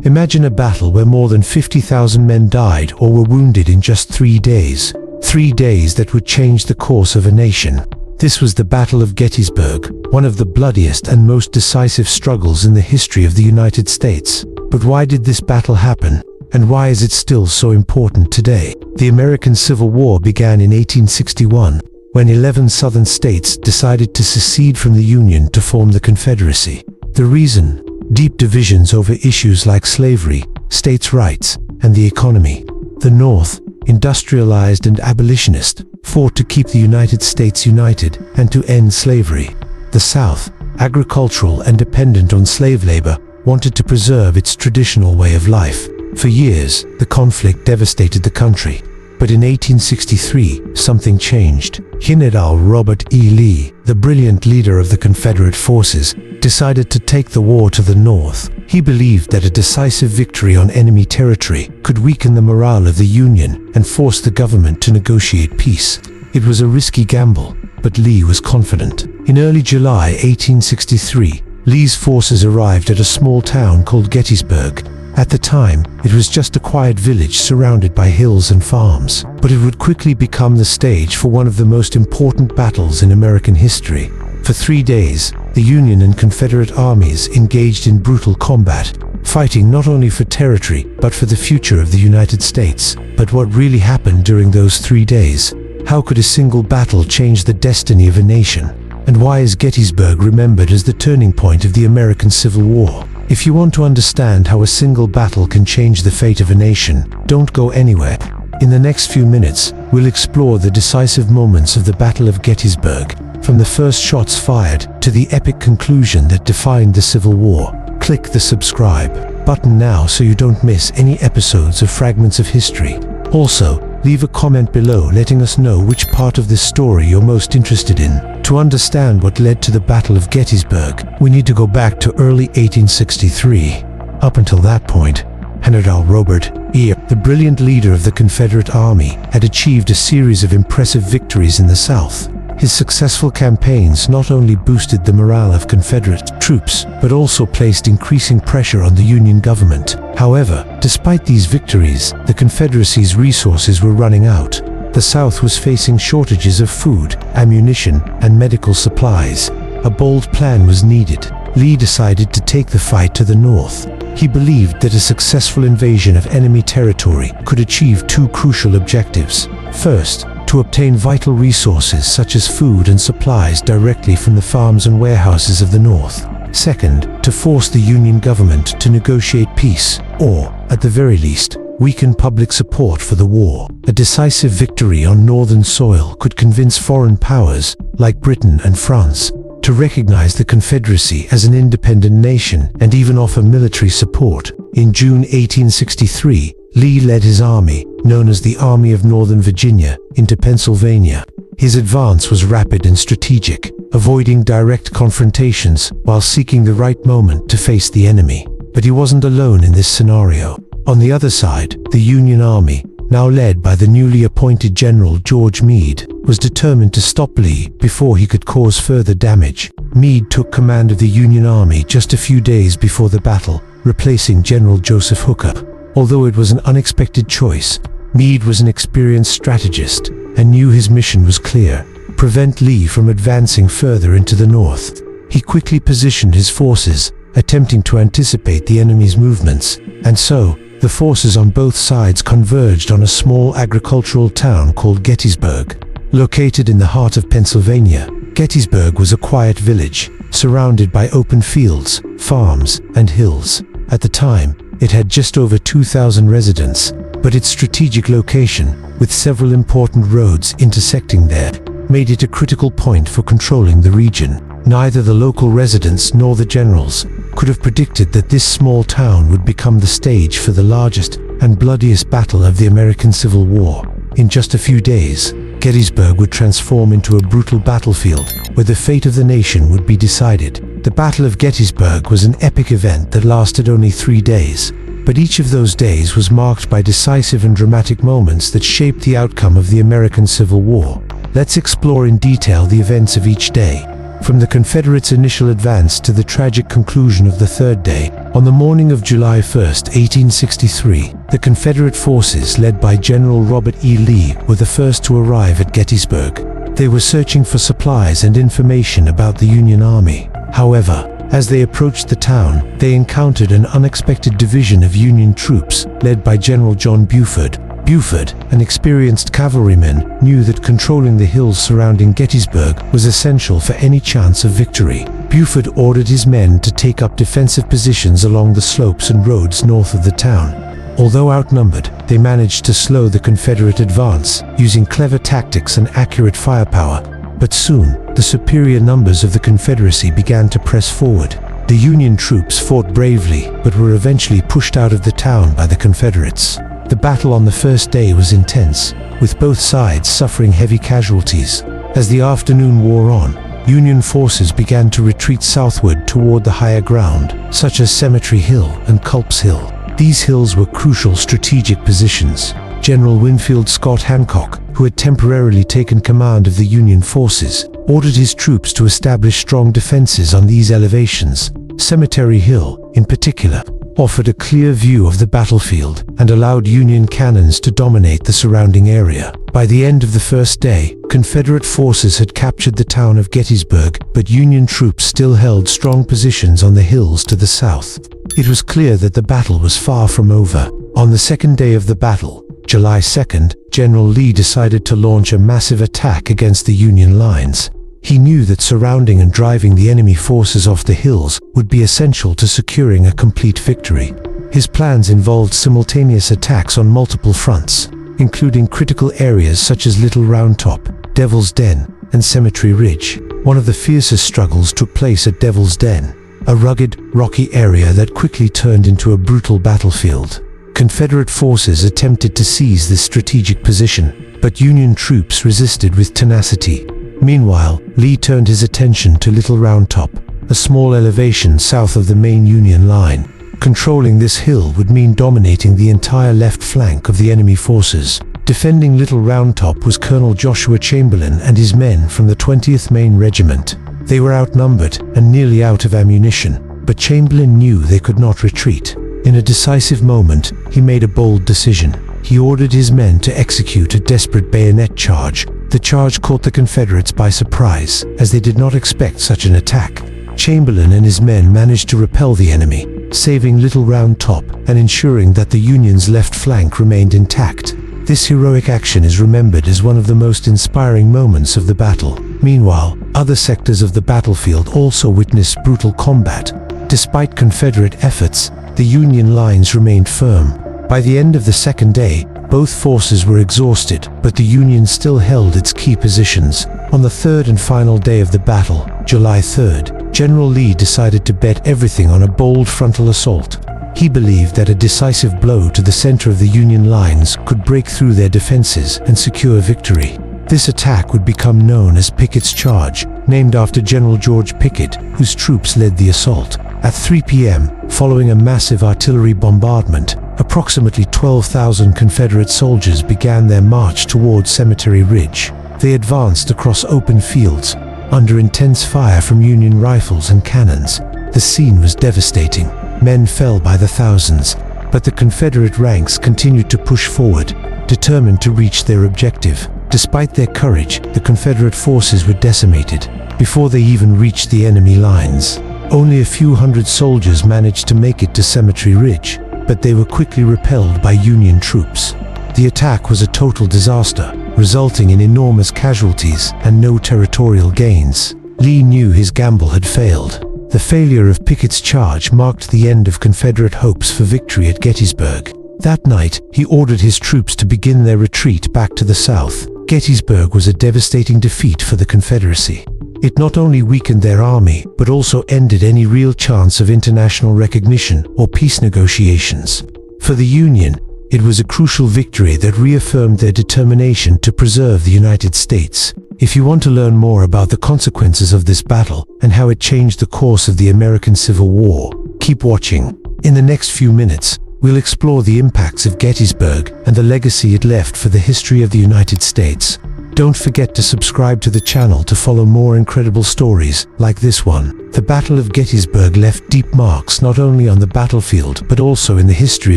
Imagine a battle where more than 50,000 men died or were wounded in just 3 days. 3 days that would change the course of a nation. This was the Battle of Gettysburg, one of the bloodiest and most decisive struggles in the history of the United States. But why did this battle happen? And why is it still so important today? The American Civil War began in 1861, when 11 southern states decided to secede from the Union to form the Confederacy. The reason? Deep divisions over issues like slavery, states' rights, and the economy. The North, industrialized and abolitionist, fought to keep the United States united and to end slavery. The South, agricultural and dependent on slave labor, wanted to preserve its traditional way of life. For years, the conflict devastated the country. But in 1863, something changed. General Robert E. Lee, the brilliant leader of the Confederate forces, decided to take the war to the North. He believed that a decisive victory on enemy territory could weaken the morale of the Union and force the government to negotiate peace. It was a risky gamble, but Lee was confident. In early July 1863, Lee's forces arrived at a small town called Gettysburg. At the time, it was just a quiet village surrounded by hills and farms, but it would quickly become the stage for one of the most important battles in American history. For 3 days, the Union and Confederate armies engaged in brutal combat, fighting not only for territory, but for the future of the United States. But what really happened during those 3 days? How could a single battle change the destiny of a nation? And why is Gettysburg remembered as the turning point of the American Civil War? If you want to understand how a single battle can change the fate of a nation, don't go anywhere. In the next few minutes, we'll explore the decisive moments of the Battle of Gettysburg, from the first shots fired to the epic conclusion that defined the Civil War. Click the subscribe button now so you don't miss any episodes of Fragments of History. Also, leave a comment below letting us know which part of this story you're most interested in. To understand what led to the Battle of Gettysburg, we need to go back to early 1863. Up until that point, General Robert E. the brilliant leader of the Confederate Army, had achieved a series of impressive victories in the South. His successful campaigns not only boosted the morale of Confederate troops, but also placed increasing pressure on the Union government. However, despite these victories, the Confederacy's resources were running out. The South was facing shortages of food, ammunition, and medical supplies. A bold plan was needed. Lee decided to take the fight to the North. He believed that a successful invasion of enemy territory could achieve 2 crucial objectives. First, to obtain vital resources such as food and supplies directly from the farms and warehouses of the North. Second, to force the Union government to negotiate peace, or, at the very least, weaken public support for the war. A decisive victory on northern soil could convince foreign powers, like Britain and France, to recognize the Confederacy as an independent nation and even offer military support. In June 1863, Lee led his army, known as the Army of Northern Virginia, into Pennsylvania. His advance was rapid and strategic, avoiding direct confrontations while seeking the right moment to face the enemy. But he wasn't alone in this scenario. On the other side, the Union Army, now led by the newly appointed General George Meade, was determined to stop Lee before he could cause further damage. Meade took command of the Union Army just a few days before the battle, replacing General Joseph Hooker. Although it was an unexpected choice, Meade was an experienced strategist and knew his mission was clear: prevent Lee from advancing further into the North. He quickly positioned his forces, attempting to anticipate the enemy's movements, and so, the forces on both sides converged on a small agricultural town called Gettysburg. Located in the heart of Pennsylvania, Gettysburg was a quiet village, surrounded by open fields, farms, and hills. At the time, it had just over 2,000 residents, but its strategic location, with several important roads intersecting there, made it a critical point for controlling the region. Neither the local residents nor the generals could have predicted that this small town would become the stage for the largest and bloodiest battle of the American Civil War. In just a few days, Gettysburg would transform into a brutal battlefield where the fate of the nation would be decided. The Battle of Gettysburg was an epic event that lasted only 3 days, but each of those days was marked by decisive and dramatic moments that shaped the outcome of the American Civil War. Let's explore in detail the events of each day. From the Confederates' initial advance to the tragic conclusion of the third day, on the morning of July 1st, 1863, the Confederate forces led by General Robert E. Lee were the first to arrive at Gettysburg. They were searching for supplies and information about the Union Army. However, as they approached the town, they encountered an unexpected division of Union troops led by General John Buford. Buford, an experienced cavalryman, knew that controlling the hills surrounding Gettysburg was essential for any chance of victory. Buford ordered his men to take up defensive positions along the slopes and roads north of the town. Although outnumbered, they managed to slow the Confederate advance, using clever tactics and accurate firepower. But soon, the superior numbers of the Confederacy began to press forward. The Union troops fought bravely, but were eventually pushed out of the town by the Confederates. The battle on the first day was intense, with both sides suffering heavy casualties. As the afternoon wore on, Union forces began to retreat southward toward the higher ground, such as Cemetery Hill and Culp's Hill. These hills were crucial strategic positions. General Winfield Scott Hancock, who had temporarily taken command of the Union forces, ordered his troops to establish strong defenses on these elevations. Cemetery Hill, in particular, offered a clear view of the battlefield and allowed Union cannons to dominate the surrounding area. By the end of the first day, Confederate forces had captured the town of Gettysburg, but Union troops still held strong positions on the hills to the south. It was clear that the battle was far from over. On the second day of the battle, July 2nd, General Lee decided to launch a massive attack against the Union lines. He knew that surrounding and driving the enemy forces off the hills would be essential to securing a complete victory. His plans involved simultaneous attacks on multiple fronts, including critical areas such as Little Round Top, Devil's Den, and Cemetery Ridge. One of the fiercest struggles took place at Devil's Den, a rugged, rocky area that quickly turned into a brutal battlefield. Confederate forces attempted to seize this strategic position, but Union troops resisted with tenacity. Meanwhile, Lee turned his attention to Little Round Top, a small elevation south of the main Union line. Controlling this hill would mean dominating the entire left flank of the enemy forces. Defending Little Round Top was Colonel Joshua Chamberlain and his men from the 20th Maine Regiment. They were outnumbered and nearly out of ammunition, but Chamberlain knew they could not retreat. In a decisive moment, he made a bold decision. He ordered his men to execute a desperate bayonet charge. The charge caught the Confederates by surprise, as they did not expect such an attack. Chamberlain and his men managed to repel the enemy, saving Little Round Top and ensuring that the Union's left flank remained intact. This heroic action is remembered as one of the most inspiring moments of the battle. Meanwhile, other sectors of the battlefield also witnessed brutal combat. Despite Confederate efforts, the Union lines remained firm. By the end of the second day, both forces were exhausted, but the Union still held its key positions. On the third and final day of the battle, July 3rd, General Lee decided to bet everything on a bold frontal assault. He believed that a decisive blow to the center of the Union lines could break through their defenses and secure victory. This attack would become known as Pickett's Charge, named after General George Pickett, whose troops led the assault. At 3 p.m., following a massive artillery bombardment, approximately 12,000 Confederate soldiers began their march towards Cemetery Ridge. They advanced across open fields, under intense fire from Union rifles and cannons. The scene was devastating. Men fell by the thousands, but the Confederate ranks continued to push forward, determined to reach their objective. Despite their courage, the Confederate forces were decimated before they even reached the enemy lines. Only a few hundred soldiers managed to make it to Cemetery Ridge, but they were quickly repelled by Union troops. The attack was a total disaster, resulting in enormous casualties and no territorial gains. Lee knew his gamble had failed. The failure of Pickett's charge marked the end of Confederate hopes for victory at Gettysburg. That night, he ordered his troops to begin their retreat back to the south. Gettysburg was a devastating defeat for the Confederacy. It not only weakened their army, but also ended any real chance of international recognition or peace negotiations. For the Union, it was a crucial victory that reaffirmed their determination to preserve the United States. If you want to learn more about the consequences of this battle and how it changed the course of the American Civil War, keep watching. In the next few minutes, we'll explore the impacts of Gettysburg and the legacy it left for the history of the United States. Don't forget to subscribe to the channel to follow more incredible stories like this one. The Battle of Gettysburg left deep marks not only on the battlefield but also in the history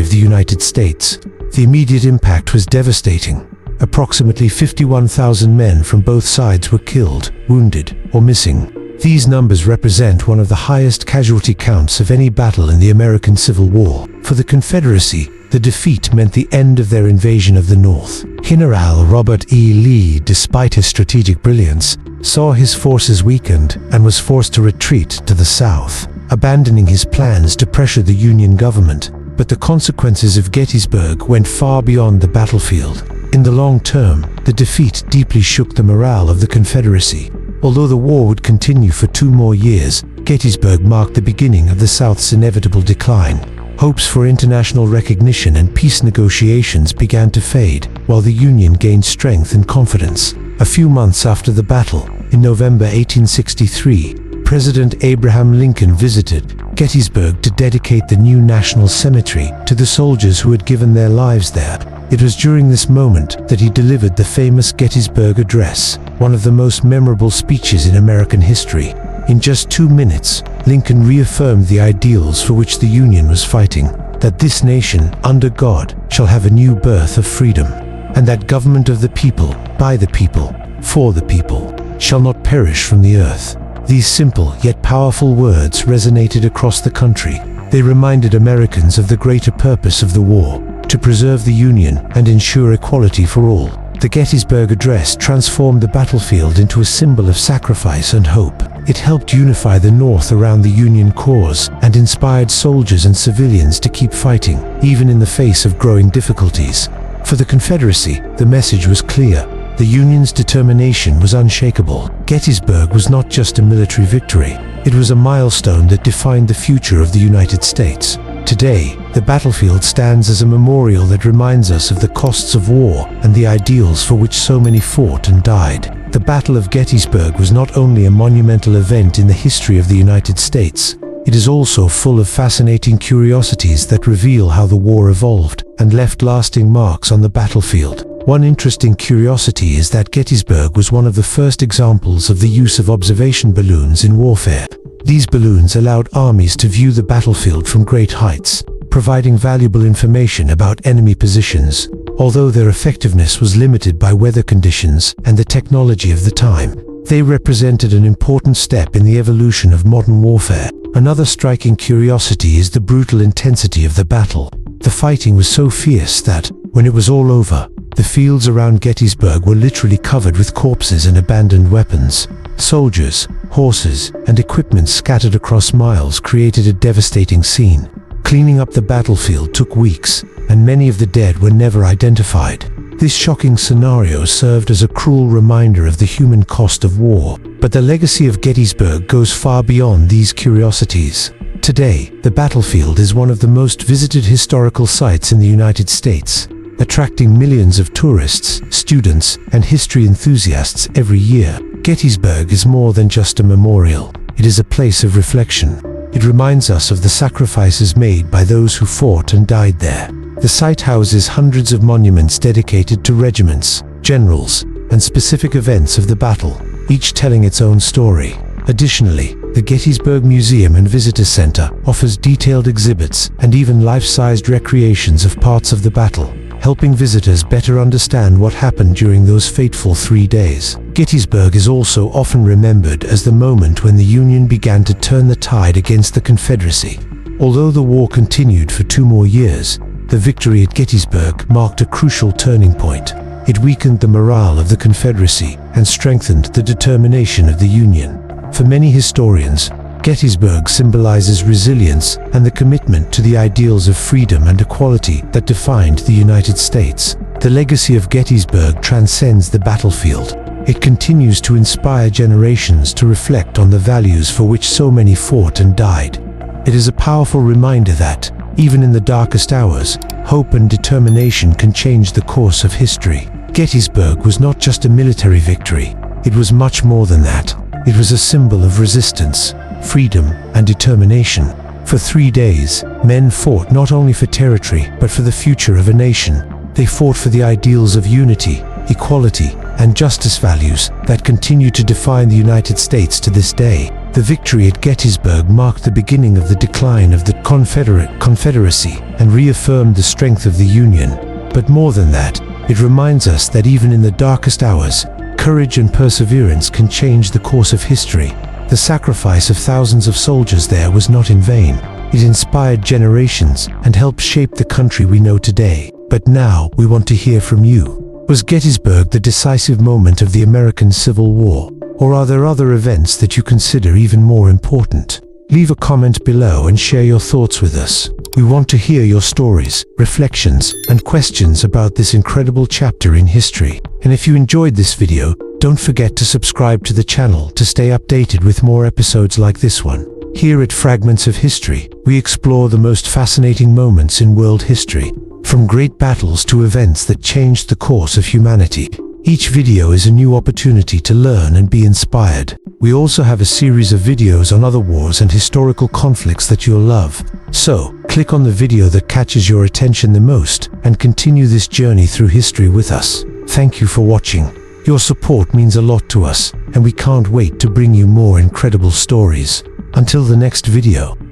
of the United States. The immediate impact was devastating. Approximately 51,000 men from both sides were killed, wounded, or missing. These numbers represent one of the highest casualty counts of any battle in the American Civil War. For the Confederacy, the defeat meant the end of their invasion of the North. General Robert E. Lee, despite his strategic brilliance, saw his forces weakened and was forced to retreat to the south, abandoning his plans to pressure the Union government. But the consequences of Gettysburg went far beyond the battlefield. In the long term, the defeat deeply shook the morale of the Confederacy. Although the war would continue for 2 more years, Gettysburg marked the beginning of the South's inevitable decline. Hopes for international recognition and peace negotiations began to fade, while the Union gained strength and confidence. A few months after the battle, in November 1863, President Abraham Lincoln visited Gettysburg to dedicate the new National Cemetery to the soldiers who had given their lives there. It was during this moment that he delivered the famous Gettysburg Address, one of the most memorable speeches in American history. In just 2 minutes, Lincoln reaffirmed the ideals for which the Union was fighting, that this nation, under God, shall have a new birth of freedom, and that government of the people, by the people, for the people, shall not perish from the earth. These simple yet powerful words resonated across the country. They reminded Americans of the greater purpose of the war, to preserve the Union and ensure equality for all. The Gettysburg Address transformed the battlefield into a symbol of sacrifice and hope. It helped unify the North around the Union cause and inspired soldiers and civilians to keep fighting, even in the face of growing difficulties. For the Confederacy, the message was clear. The Union's determination was unshakable. Gettysburg was not just a military victory. It was a milestone that defined the future of the United States. Today, the battlefield stands as a memorial that reminds us of the costs of war and the ideals for which so many fought and died. The Battle of Gettysburg was not only a monumental event in the history of the United States, it is also full of fascinating curiosities that reveal how the war evolved and left lasting marks on the battlefield. One interesting curiosity is that Gettysburg was one of the first examples of the use of observation balloons in warfare. These balloons allowed armies to view the battlefield from great heights, providing valuable information about enemy positions, although their effectiveness was limited by weather conditions and the technology of the time. They represented an important step in the evolution of modern warfare. Another striking curiosity is the brutal intensity of the battle. The fighting was so fierce that, when it was all over, the fields around Gettysburg were literally covered with corpses and abandoned weapons. Soldiers, horses, and equipment scattered across miles created a devastating scene. Cleaning up the battlefield took weeks, and many of the dead were never identified. This shocking scenario served as a cruel reminder of the human cost of war. But the legacy of Gettysburg goes far beyond these curiosities. Today, the battlefield is one of the most visited historical sites in the United States, attracting millions of tourists, students, and history enthusiasts every year. Gettysburg is more than just a memorial. It is a place of reflection. It reminds us of the sacrifices made by those who fought and died there. The site houses hundreds of monuments dedicated to regiments, generals, and specific events of the battle, each telling its own story. Additionally, the Gettysburg Museum and Visitor Center offers detailed exhibits and even life-sized recreations of parts of the battle, helping visitors better understand what happened during those fateful 3 days. Gettysburg is also often remembered as the moment when the Union began to turn the tide against the Confederacy. Although the war continued for 2 more years, the victory at Gettysburg marked a crucial turning point. It weakened the morale of the Confederacy and strengthened the determination of the Union. For many historians, Gettysburg symbolizes resilience and the commitment to the ideals of freedom and equality that defined the United States. The legacy of Gettysburg transcends the battlefield. It continues to inspire generations to reflect on the values for which so many fought and died. It is a powerful reminder that, even in the darkest hours, hope and determination can change the course of history. Gettysburg was not just a military victory. It was much more than that. It was a symbol of resistance, freedom, and determination. For 3 days, men fought not only for territory, but for the future of a nation. They fought for the ideals of unity, equality, and justice values that continue to define the United States to this day. The victory at Gettysburg marked the beginning of the decline of the Confederacy and reaffirmed the strength of the Union. But more than that, it reminds us that even in the darkest hours, courage and perseverance can change the course of history. The sacrifice of thousands of soldiers there was not in vain. It inspired generations and helped shape the country we know today. But now, we want to hear from you. Was Gettysburg the decisive moment of the American Civil War? Or are there other events that you consider even more important? Leave a comment below and share your thoughts with us. We want to hear your stories, reflections, and questions about this incredible chapter in history. And if you enjoyed this video, don't forget to subscribe to the channel to stay updated with more episodes like this one. Here at Fragments of History, we explore the most fascinating moments in world history, from great battles to events that changed the course of humanity. Each video is a new opportunity to learn and be inspired. We also have a series of videos on other wars and historical conflicts that you'll love. So, click on the video that catches your attention the most and continue this journey through history with us. Thank you for watching. Your support means a lot to us, and we can't wait to bring you more incredible stories. Until the next video.